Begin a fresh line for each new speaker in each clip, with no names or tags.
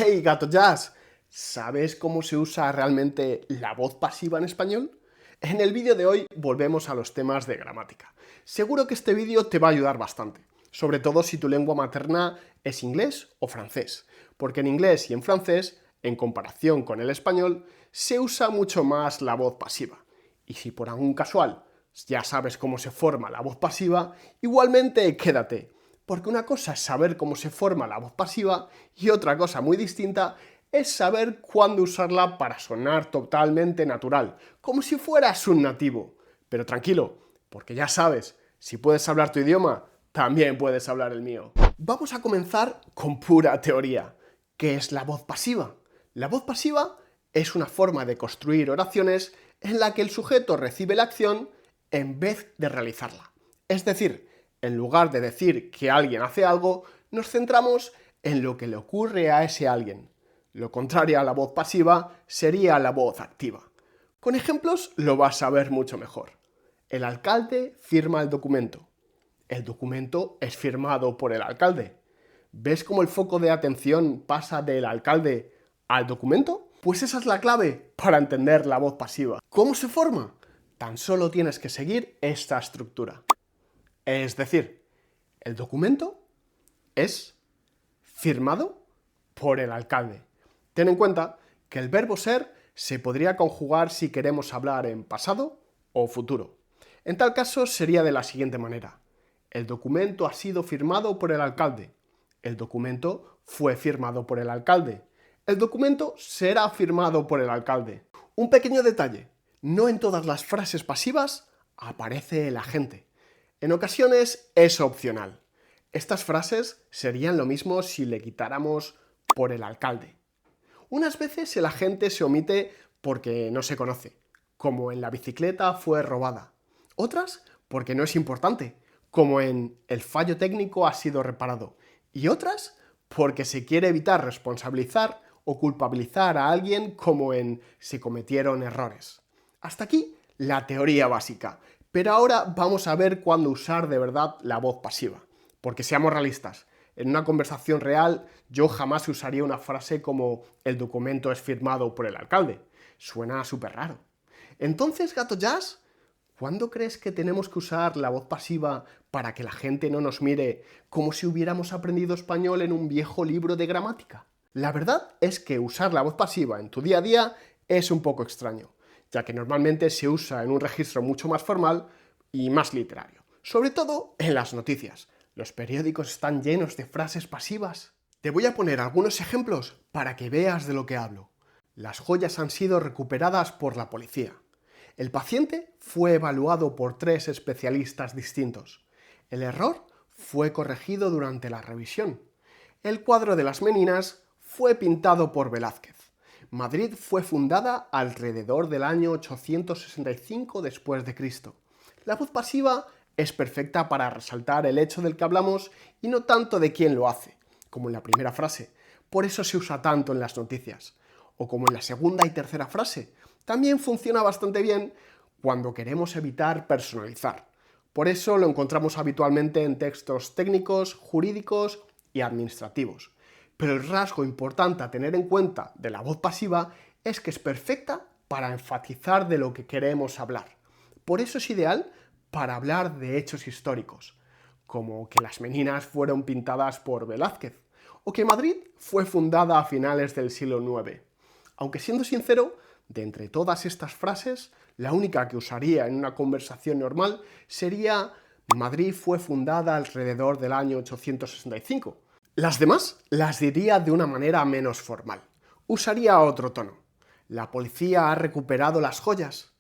Hey, Gato Jazz, ¿sabes cómo se usa realmente la voz pasiva en español? En el vídeo de hoy volvemos a los temas de gramática. Seguro que este vídeo te va a ayudar bastante, sobre todo si tu lengua materna es inglés o francés, porque en inglés y en francés, en comparación con el español, se usa mucho más la voz pasiva. Y si por algún casual ya sabes cómo se forma la voz pasiva, igualmente quédate, porque una cosa es saber cómo se forma la voz pasiva y otra cosa muy distinta es saber cuándo usarla para sonar totalmente natural, como si fueras un nativo. Pero tranquilo, porque ya sabes, si puedes hablar tu idioma, también puedes hablar el mío. Vamos a comenzar con pura teoría. ¿Qué es la voz pasiva? La voz pasiva es una forma de construir oraciones en la que el sujeto recibe la acción en vez de realizarla. Es decir, en lugar de decir que alguien hace algo, nos centramos en lo que le ocurre a ese alguien. Lo contrario a la voz pasiva sería la voz activa. Con ejemplos lo vas a ver mucho mejor. El alcalde firma el documento. El documento es firmado por el alcalde. ¿Ves cómo el foco de atención pasa del alcalde al documento? Pues esa es la clave para entender la voz pasiva. ¿Cómo se forma? Tan solo tienes que seguir esta estructura. Es decir, el documento es firmado por el alcalde. Ten en cuenta que el verbo ser se podría conjugar si queremos hablar en pasado o futuro. En tal caso sería de la siguiente manera. El documento ha sido firmado por el alcalde. El documento fue firmado por el alcalde. El documento será firmado por el alcalde. Un pequeño detalle. No en todas las frases pasivas aparece el agente. En ocasiones es opcional. Estas frases serían lo mismo si le quitáramos por el alcalde. Unas veces el agente se omite porque no se conoce, como en la bicicleta fue robada. Otras porque no es importante, como en el fallo técnico ha sido reparado. Y otras porque se quiere evitar responsabilizar o culpabilizar a alguien, como en se cometieron errores. Hasta aquí la teoría básica. Pero ahora vamos a ver cuándo usar de verdad la voz pasiva. Porque seamos realistas, en una conversación real yo jamás usaría una frase como el documento es firmado por el alcalde. Suena súper raro. Entonces, Gato Jazz, ¿cuándo crees que tenemos que usar la voz pasiva para que la gente no nos mire como si hubiéramos aprendido español en un viejo libro de gramática? La verdad es que usar la voz pasiva en tu día a día es un poco extraño, ya que normalmente se usa en un registro mucho más formal y más literario, sobre todo en las noticias. Los periódicos están llenos de frases pasivas. Te voy a poner algunos ejemplos para que veas de lo que hablo. Las joyas han sido recuperadas por la policía. El paciente fue evaluado por 3 especialistas distintos. El error fue corregido durante la revisión. El cuadro de las Meninas fue pintado por Velázquez. Madrid fue fundada alrededor del año 865 después de Cristo. La voz pasiva es perfecta para resaltar el hecho del que hablamos y no tanto de quién lo hace, como en la primera frase. Por eso se usa tanto en las noticias. O como en la segunda y tercera frase. También funciona bastante bien cuando queremos evitar personalizar. Por eso lo encontramos habitualmente en textos técnicos, jurídicos y administrativos. Pero el rasgo importante a tener en cuenta de la voz pasiva es que es perfecta para enfatizar de lo que queremos hablar. Por eso es ideal para hablar de hechos históricos, como que las Meninas fueron pintadas por Velázquez, o que Madrid fue fundada a finales del siglo IX. Aunque siendo sincero, de entre todas estas frases, la única que usaría en una conversación normal sería Madrid fue fundada alrededor del año 865. Las demás las diría de una manera menos formal. Usaría otro tono. La policía ha recuperado las joyas.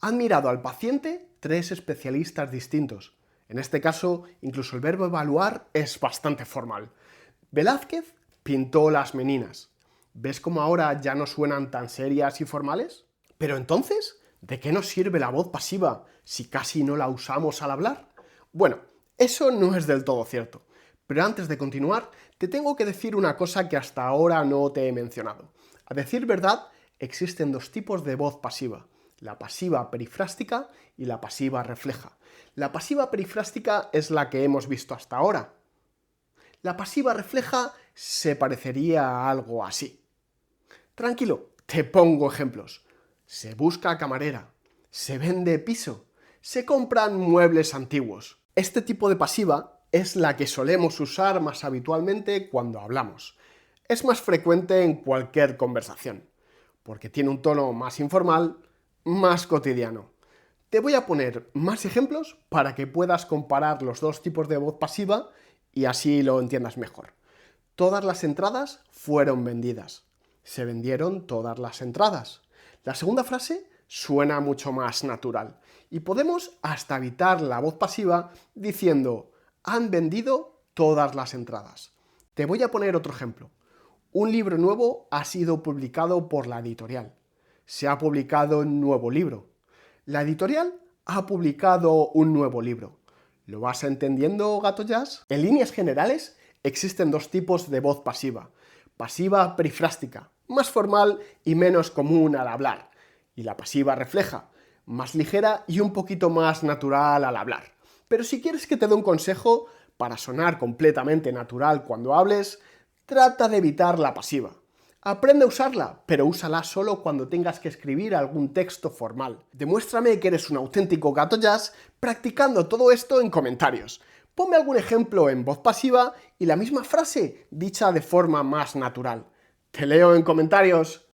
Han mirado al paciente 3 especialistas distintos. En este caso, incluso el verbo evaluar es bastante formal. Velázquez pintó las Meninas. ¿Ves cómo ahora ya no suenan tan serias y formales? Pero entonces, ¿de qué nos sirve la voz pasiva si casi no la usamos al hablar? Bueno, eso no es del todo cierto. Pero antes de continuar, te tengo que decir una cosa que hasta ahora no te he mencionado. A decir verdad, existen 2 tipos de voz pasiva. La pasiva perifrástica y la pasiva refleja. La pasiva perifrástica es la que hemos visto hasta ahora. La pasiva refleja se parecería a algo así. Tranquilo, te pongo ejemplos. Se busca camarera, se vende piso, se compran muebles antiguos. Este tipo de pasiva es la que solemos usar más habitualmente cuando hablamos. Es más frecuente en cualquier conversación, porque tiene un tono más informal, más cotidiano. Te voy a poner más ejemplos para que puedas comparar los dos tipos de voz pasiva y así lo entiendas mejor. Todas las entradas fueron vendidas. Se vendieron todas las entradas. La segunda frase suena mucho más natural y podemos hasta evitar la voz pasiva diciendo han vendido todas las entradas. Te voy a poner otro ejemplo. Un libro nuevo ha sido publicado por la editorial. Se ha publicado un nuevo libro. La editorial ha publicado un nuevo libro. ¿Lo vas entendiendo, Gato Jazz? En líneas generales, existen dos tipos de voz pasiva. Pasiva perifrástica, más formal y menos común al hablar. Y la pasiva refleja, más ligera y un poquito más natural al hablar. Pero si quieres que te dé un consejo para sonar completamente natural cuando hables, trata de evitar la pasiva. Aprende a usarla, pero úsala solo cuando tengas que escribir algún texto formal. Demuéstrame que eres un auténtico Gato Jazz practicando todo esto en comentarios. Ponme algún ejemplo en voz pasiva y la misma frase dicha de forma más natural. Te leo en comentarios.